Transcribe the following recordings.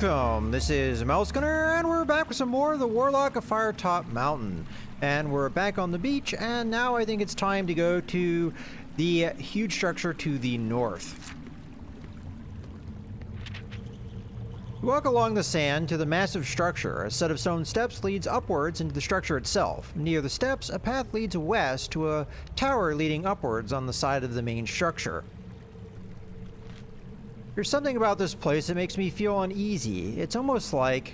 Welcome! This is Mousegunner, and we're back with some more of the Warlock of Firetop Mountain. And we're back on the beach, and now I think it's time to go to the huge structure to the north. You walk along the sand to the massive structure. A set of stone steps leads upwards into the structure itself. Near the steps, a path leads west to a tower leading upwards on the side of the main structure. There's something about this place that makes me feel uneasy. It's almost like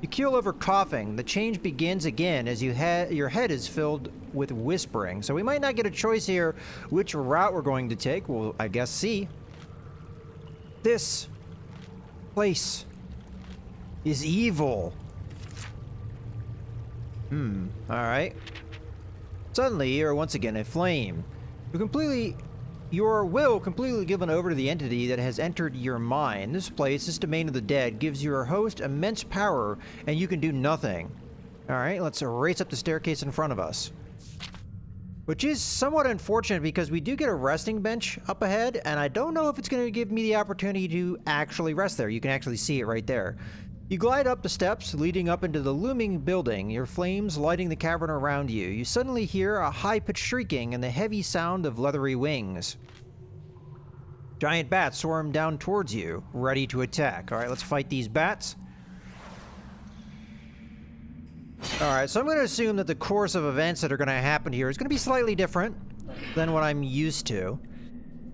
you keel over coughing. The change begins again as your head is filled with whispering. So we might not get a choice here which route we're going to take. We'll, I guess, see. This place is evil. Alright. Suddenly, you're once again aflame. Your will completely given over to the entity that has entered your mind. This place, this domain of the dead, gives your host immense power, and you can do nothing. Alright, let's race up the staircase in front of us. Which is somewhat unfortunate because we do get a resting bench up ahead, and I don't know if it's going to give me the opportunity to actually rest there. You can actually see it right there. You glide up the steps, leading up into the looming building, your flames lighting the cavern around you. You suddenly hear a high-pitched shrieking and the heavy sound of leathery wings. Giant bats swarm down towards you, ready to attack. Alright, let's fight these bats. Alright, so I'm going to assume that the course of events that are going to happen here is going to be slightly different than what I'm used to.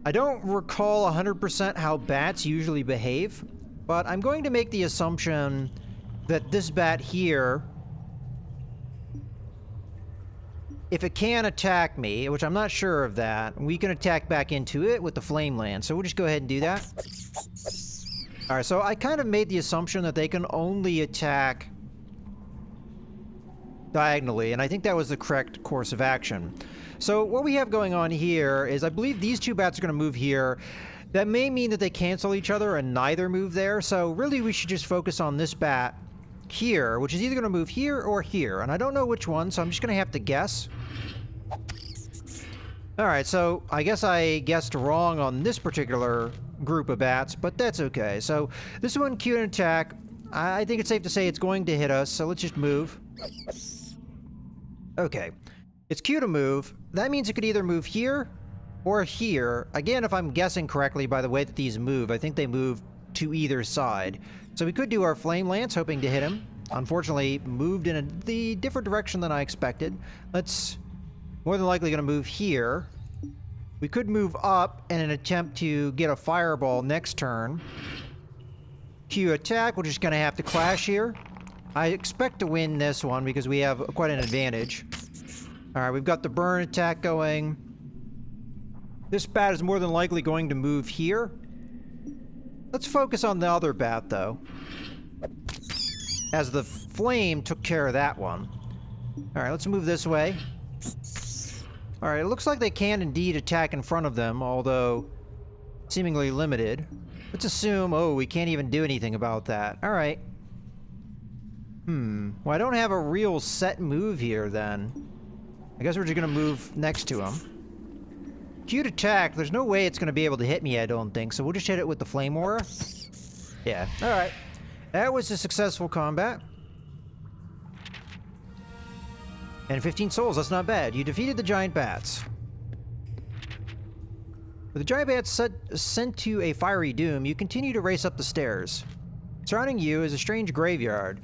I don't recall 100% how bats usually behave, but I'm going to make the assumption that this bat here, if it can attack me, which I'm not sure of that, we can attack back into it with the flame lance. So we'll just go ahead and do that. Alright, so I kind of made the assumption that they can only attack diagonally, and I think that was the correct course of action. So what we have going on here is I believe these two bats are going to move here. That may mean that they cancel each other and neither move there, so really we should just focus on this bat here, which is either going to move here or here, and I don't know which one, so I'm just going to have to guess. Alright, so I guess I guessed wrong on this particular group of bats, but that's okay. So this one, cue an attack. I think it's safe to say it's going to hit us, so let's just move. Okay, it's cue to move. That means it could either move here or here. Again, if I'm guessing correctly by the way that these move, I think they move to either side. So we could do our Flame Lance, hoping to hit him. Unfortunately, moved in the different direction than I expected. Let's more than likely going to move here. We could move up in an attempt to get a fireball next turn. Q attack, we're just going to have to clash here. I expect to win this one because we have quite an advantage. Alright, we've got the burn attack going. This bat is more than likely going to move here. Let's focus on the other bat, though, as the flame took care of that one. Alright, let's move this way. Alright, it looks like they can indeed attack in front of them, although seemingly limited. Let's assume, oh, we can't even do anything about that. Alright. Well, I don't have a real set move here, then. I guess we're just gonna move next to him. Cute attack. There's no way it's going to be able to hit me, I don't think, so we'll just hit it with the Flame Aura. Yeah, alright. That was a successful combat. And 15 souls, that's not bad. You defeated the giant bats. With the giant bats sent to a fiery doom, you continue to race up the stairs. Surrounding you is a strange graveyard.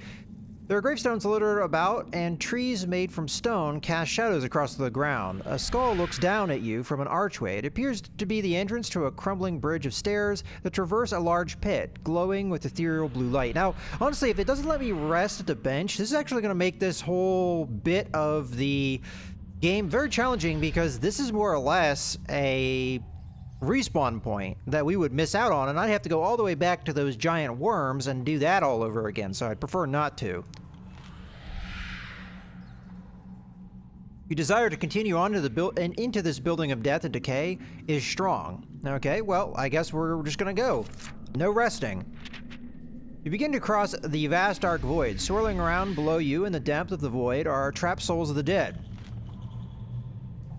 There are gravestones littered about, and trees made from stone cast shadows across the ground. A skull looks down at you from an archway. It appears to be the entrance to a crumbling bridge of stairs that traverse a large pit, glowing with ethereal blue light. Now, honestly, if it doesn't let me rest at the bench, this is actually going to make this whole bit of the game very challenging, because this is more or less a respawn point that we would miss out on, and I'd have to go all the way back to those giant worms and do that all over again, so I'd prefer not to. Your desire to continue on to the into this building of death and decay is strong. Okay, well, I guess we're just gonna go. No resting. You begin to cross the vast dark void. Swirling around below you in the depth of the void are trapped souls of the dead.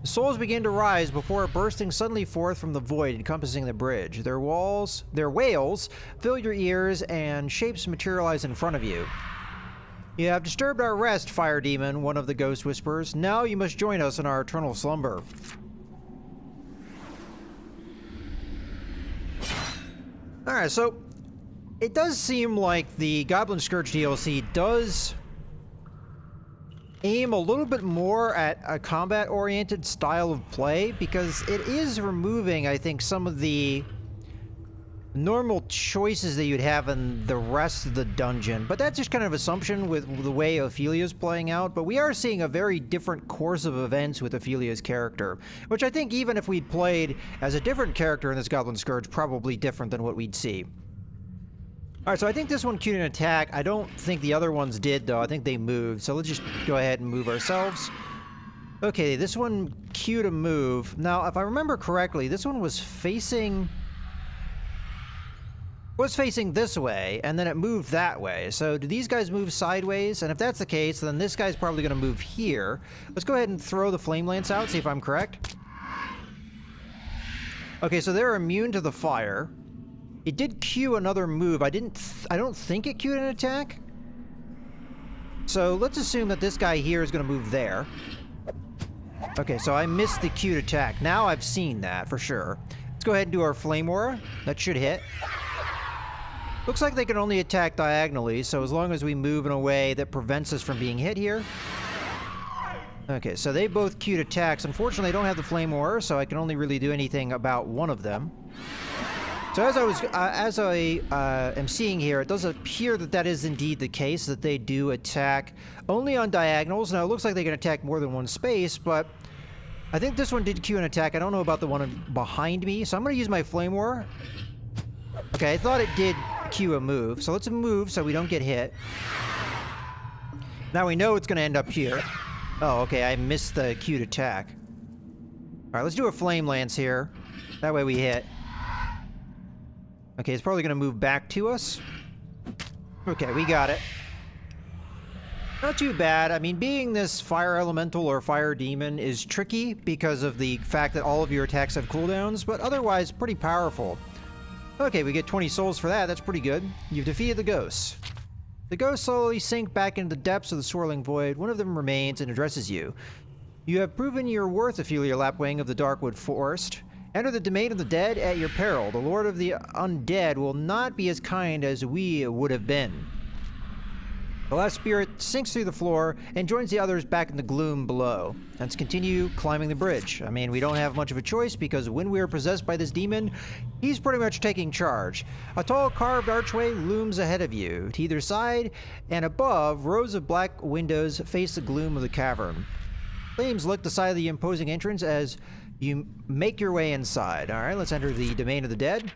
The souls begin to rise before bursting suddenly forth from the void encompassing the bridge. Their wails fill your ears and shapes materialize in front of you. You have disturbed our rest, fire demon, one of the ghost whispers. Now you must join us in our eternal slumber. Alright, so it does seem like the Goblin Scourge DLC does aim a little bit more at a combat-oriented style of play, because it is removing, I think, some of the normal choices that you'd have in the rest of the dungeon. But that's just kind of assumption with the way Ophelia's playing out. But we are seeing a very different course of events with Ophelia's character, which I think even if we'd played as a different character in this Goblin Scourge, probably different than what we'd see. Alright, so I think this one queued an attack. I don't think the other ones did, though. I think they moved. So let's just go ahead and move ourselves. Okay, this one queued a move. Now, if I remember correctly, this one was facing this way, and then it moved that way. So do these guys move sideways? And if that's the case, then this guy's probably going to move here. Let's go ahead and throw the Flame Lance out, see if I'm correct. Okay, so they're immune to the fire. It did queue another move. I don't think it queued an attack. So let's assume that this guy here is going to move there. Okay, so I missed the queued attack. Now I've seen that for sure. Let's go ahead and do our Flame Aura. That should hit. Looks like they can only attack diagonally, so as long as we move in a way that prevents us from being hit here. Okay, so they both queued attacks. Unfortunately, I don't have the Flame Aura, so I can only really do anything about one of them. So as I am seeing here, it does appear that that is indeed the case, that they do attack only on diagonals. Now, it looks like they can attack more than one space, but I think this one did queue an attack. I don't know about the one behind me, so I'm going to use my Flame Aura. Okay, I thought it did queue a move, so let's move so we don't get hit. Now we know it's going to end up here. Oh, okay, I missed the queued attack. Alright, let's do a Flame Lance here. That way we hit. Okay, it's probably going to move back to us. Okay, we got it. Not too bad. I mean, being this fire elemental or fire demon is tricky because of the fact that all of your attacks have cooldowns, but otherwise pretty powerful. Okay, we get 20 souls for that. That's pretty good. You've defeated the ghosts. The ghosts slowly sink back into the depths of the swirling void. One of them remains and addresses you. You have proven your worth, Ophelia Lapwing of the Darkwood Forest. Enter the domain of the dead at your peril. The Lord of the Undead will not be as kind as we would have been. The last spirit sinks through the floor and joins the others back in the gloom below. Let's continue climbing the bridge. I mean, we don't have much of a choice because when we are possessed by this demon, he's pretty much taking charge. A tall carved archway looms ahead of you. To either side and above, rows of black windows face the gloom of the cavern. Flames lick the side of the imposing entrance as you make your way inside. All right, let's enter the domain of the dead.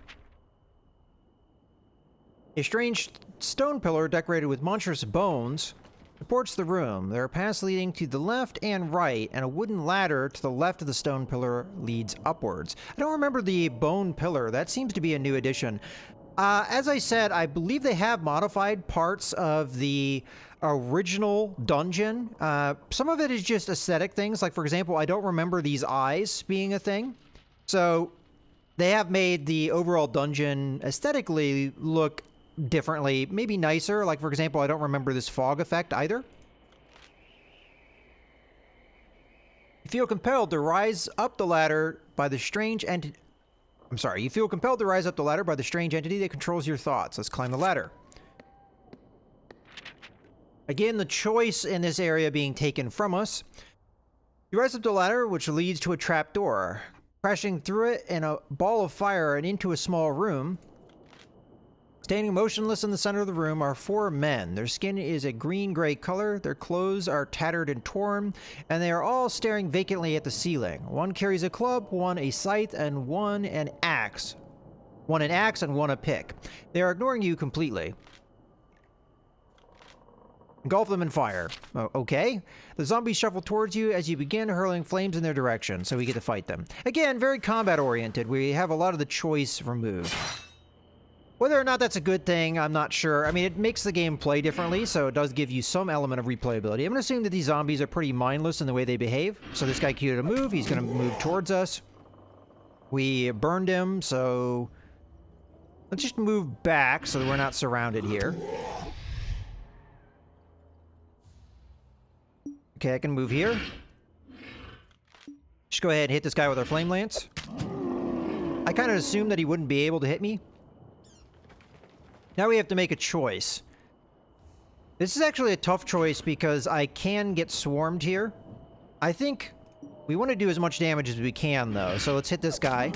A strange stone pillar decorated with monstrous bones supports the room. There are paths leading to the left and right, and a wooden ladder to the left of the stone pillar leads upwards. I don't remember the bone pillar. That seems to be a new addition. As I said, I believe they have modified parts of the original dungeon. Some of it is just aesthetic things. Like, for example, I don't remember these eyes being a thing. So they have made the overall dungeon aesthetically look differently, maybe nicer. Like, for example, I don't remember this fog effect either. You feel compelled to rise up the ladder by the strange entity. I'm sorry, you feel compelled to rise up the ladder by the strange entity that controls your thoughts. Let's climb the ladder. Again, the choice in this area being taken from us. You rise up the ladder, which leads to a trapdoor. Crashing through it in a ball of fire and into a small room. Standing motionless in the center of the room are 4 men. Their skin is a green-gray color, their clothes are tattered and torn, and they are all staring vacantly at the ceiling. One carries a club, one a scythe, and one an axe. One an axe and one a pick. They are ignoring you completely. Engulf them in fire. Oh, okay. The zombies shuffle towards you as you begin hurling flames in their direction, so we get to fight them. Again, very combat-oriented. We have a lot of the choice removed. Whether or not that's a good thing, I'm not sure. I mean, it makes the game play differently, so it does give you some element of replayability. I'm going to assume that these zombies are pretty mindless in the way they behave. So this guy queued a move. He's going to move towards us. We burned him, so let's just move back so that we're not surrounded here. Okay, I can move here. Just go ahead and hit this guy with our Flame Lance. I kind of assumed that he wouldn't be able to hit me. Now we have to make a choice. This is actually a tough choice because I can get swarmed here. I think we want to do as much damage as we can, though. So let's hit this guy.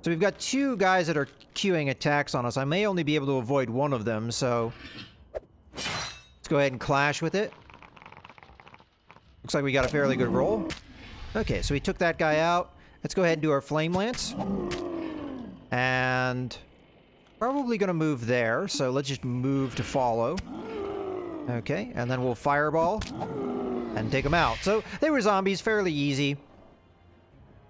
So we've got two guys that are queuing attacks on us. I may only be able to avoid one of them, so let's go ahead and clash with it. Looks like we got a fairly good roll. Okay, so we took that guy out. Let's go ahead and do our Flame Lance. And probably going to move there, so let's just move to follow. Okay, and then we'll Fireball and take them out. So they were zombies, fairly easy.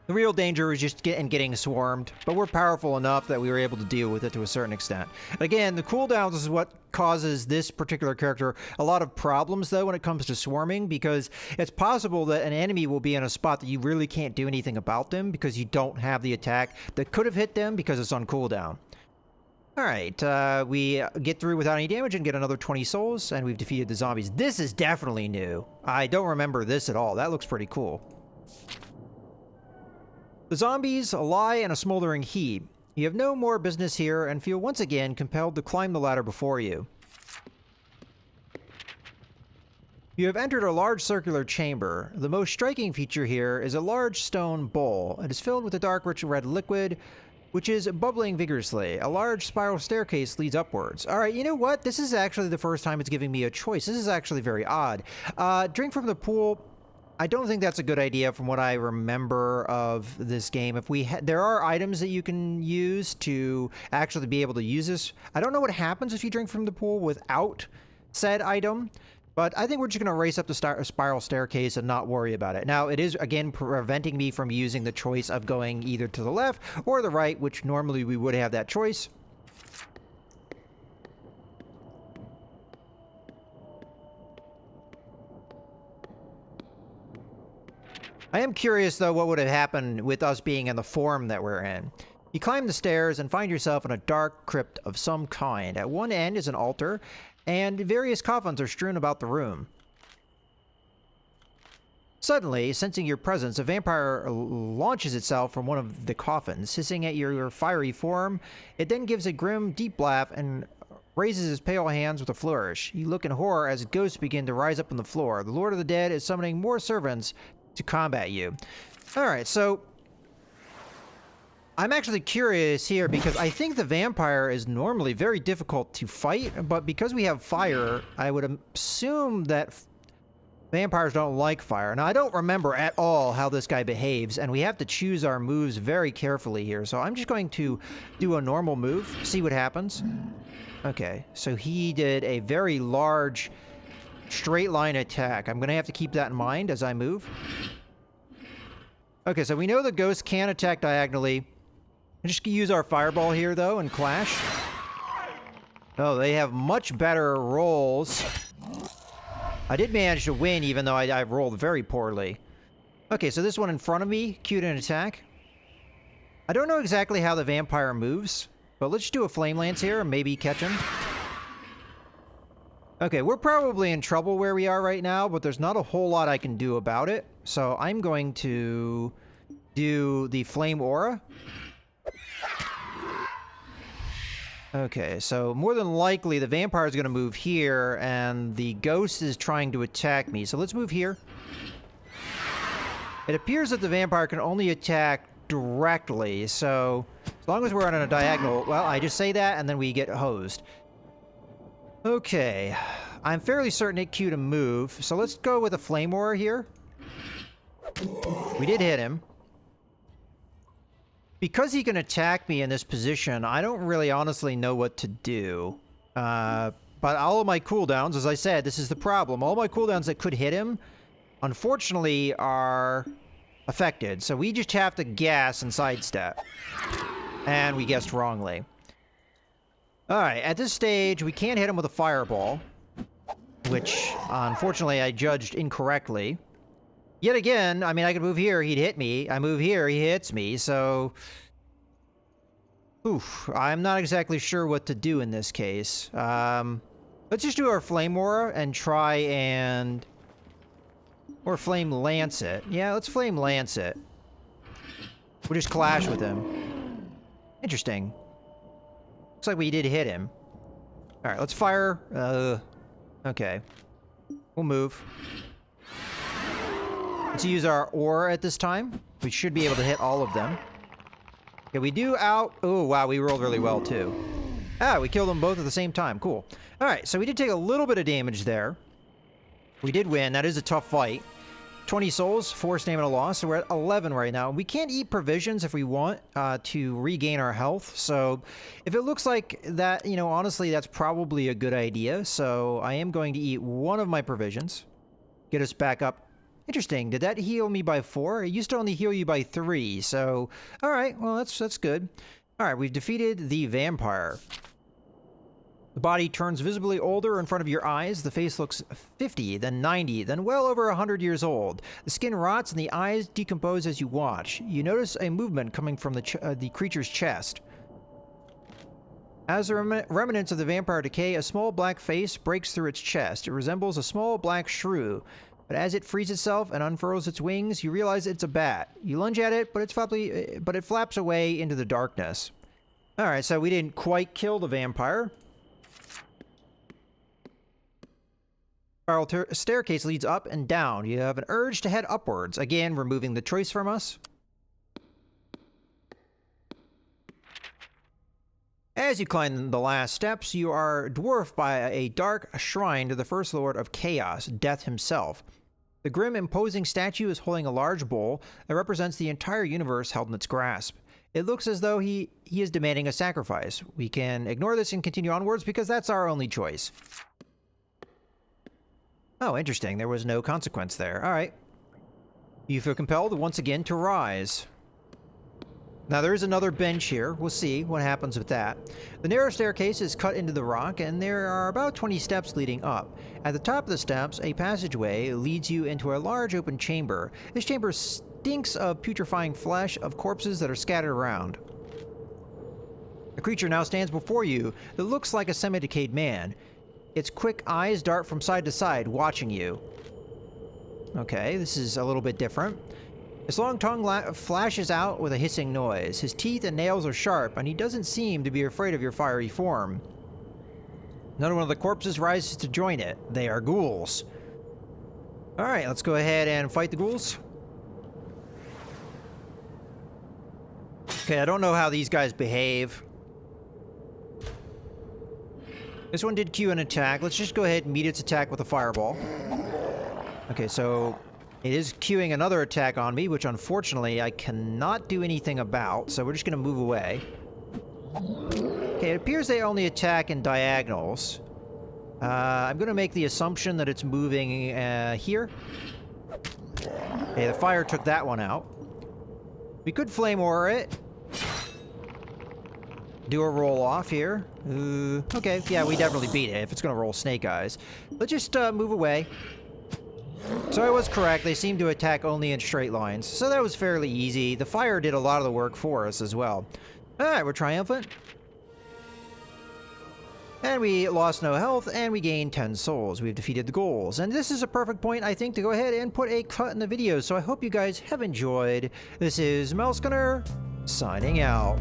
The real danger was just getting swarmed, but we're powerful enough that we were able to deal with it to a certain extent. Again, the cooldowns is what causes this particular character a lot of problems, though, when it comes to swarming, because it's possible that an enemy will be in a spot that you really can't do anything about them because you don't have the attack that could have hit them because it's on cooldown. Alright, we get through without any damage and get another 20 souls, and we've defeated the zombies. This is definitely new. I don't remember this at all. That looks pretty cool. The zombies lie in a smoldering heap. You have no more business here and feel once again compelled to climb the ladder before you. You have entered a large circular chamber. The most striking feature here is a large stone bowl. It is filled with a dark rich red liquid, which is bubbling vigorously. A large spiral staircase leads upwards. All right, you know what? This is actually the first time it's giving me a choice. This is actually very odd. Drink from the pool. I don't think that's a good idea from what I remember of this game. If there are items that you can use to actually be able to use this. I don't know what happens if you drink from the pool without said item, but I think we're just going to race up the spiral staircase and not worry about it. Now, it is, again, preventing me from using the choice of going either to the left or the right, which normally we would have that choice. I am curious, though, what would have happened with us being in the form that we're in. You climb the stairs and find yourself in a dark crypt of some kind. At one end is an altar, and various coffins are strewn about the room. Suddenly, sensing your presence, a vampire launches itself from one of the coffins, hissing at your fiery form. It then gives a grim, deep laugh and raises his pale hands with a flourish. You look in horror as ghosts begin to rise up on the floor. The Lord of the Dead is summoning more servants to combat you. Alright, so I'm actually curious here because I think the vampire is normally very difficult to fight, but because we have fire, I would assume that vampires don't like fire. Now, I don't remember at all how this guy behaves, and we have to choose our moves very carefully here, so I'm just going to do a normal move, see what happens. Okay, so he did a very large straight line attack. I'm going to have to keep that in mind as I move. Okay, so we know the ghosts can attack diagonally. I'm just going to use our fireball here, though, and clash. Oh, they have much better rolls. I did manage to win, even though I rolled very poorly. Okay, so this one in front of me queued an attack. I don't know exactly how the vampire moves, but let's just do a Flame Lance here and maybe catch him. Okay, we're probably in trouble where we are right now, but there's not a whole lot I can do about it. So I'm going to do the Flame Aura. Okay, so more than likely the vampire is going to move here, and the ghost is trying to attack me. So let's move here. It appears that the vampire can only attack directly, so as long as we're on a diagonal, well, I just say that, and then we get hosed. Okay, I'm fairly certain it queued a move, so let's go with a Flame Aura here. We did hit him. Because he can attack me in this position, I don't really honestly know what to do. But all of my cooldowns, as I said, this is the problem. All my cooldowns that could hit him, unfortunately, are affected. So we just have to gas and sidestep. And we guessed wrongly. Alright, at this stage, we can't hit him with a fireball, which, unfortunately, I judged incorrectly. Yet again, I mean, I could move here, he'd hit me. I move here, he hits me, so... Oof, I'm not exactly sure what to do in this case. Let's just do our Flame Aura and try and... Or Flame Lance it. Yeah, let's Flame Lance it. We'll just clash with him. Interesting. Looks like we did hit him. Alright, let's fire. Okay. We'll move. Let's use our Aura at this time. We should be able to hit all of them. Okay, we do out... Oh, wow, we rolled really well, too. Ah, we killed them both at the same time. Cool. Alright, so we did take a little bit of damage there. We did win. That is a tough fight. 20 souls, 4 stamina loss, so we're at 11 right now. We can't eat provisions if we want to regain our health, so if it looks like that, you know, honestly, that's probably a good idea, so I am going to eat one of my provisions. Get us back up. Interesting, did that heal me by 4? It used to only heal you by 3, so... Alright, well, that's good. Alright, we've defeated the vampire. The body turns visibly older in front of your eyes. The face looks 50, then 90, then well over 100 years old. The skin rots and the eyes decompose as you watch. You notice a movement coming from the creature's chest. As the remnants of the vampire decay, a small black face breaks through its chest. It resembles a small black shrew. But as it frees itself and unfurls its wings, you realize it's a bat. You lunge at it, but it flaps away into the darkness. Alright, so we didn't quite kill the vampire. Spiral staircase leads up and down. You have an urge to head upwards, again removing the choice from us. As you climb the last steps, you are dwarfed by a dark shrine to the First Lord of Chaos, Death himself. The grim, imposing statue is holding a large bowl that represents the entire universe held in its grasp. It looks as though he is demanding a sacrifice. We can ignore this and continue onwards because that's our only choice. Oh, interesting. There was no consequence there. Alright. You feel compelled once again to rise. Now, there is another bench here. We'll see what happens with that. The narrow staircase is cut into the rock, and there are about 20 steps leading up. At the top of the steps, a passageway leads you into a large open chamber. This chamber stinks of putrefying flesh of corpses that are scattered around. A creature now stands before you that looks like a semi-decayed man. Its quick eyes dart from side to side, watching you. Okay, this is a little bit different. His long tongue flashes out with a hissing noise. His teeth and nails are sharp, and he doesn't seem to be afraid of your fiery form. Another one of the corpses rises to join it. They are ghouls. Alright, let's go ahead and fight the ghouls. Okay, I don't know how these guys behave. This one did cue an attack. Let's just go ahead and meet its attack with a fireball. Okay, so it is queuing another attack on me, which unfortunately I cannot do anything about, so we're just going to move away. Okay, it appears they only attack in diagonals. I'm going to make the assumption that it's moving here. Okay, the fire took that one out. We could Flame Aura it. Do a roll off here. Okay, yeah, we definitely beat it if it's going to roll Snake Eyes. Let's just move away. So I was correct. They seem to attack only in straight lines. So that was fairly easy. The fire did a lot of the work for us as well. Alright, we're triumphant. And we lost no health, and we gained 10 souls. We've defeated the ghouls. And this is a perfect point, I think, to go ahead and put a cut in the video. So I hope you guys have enjoyed. This is Melskunner, signing out.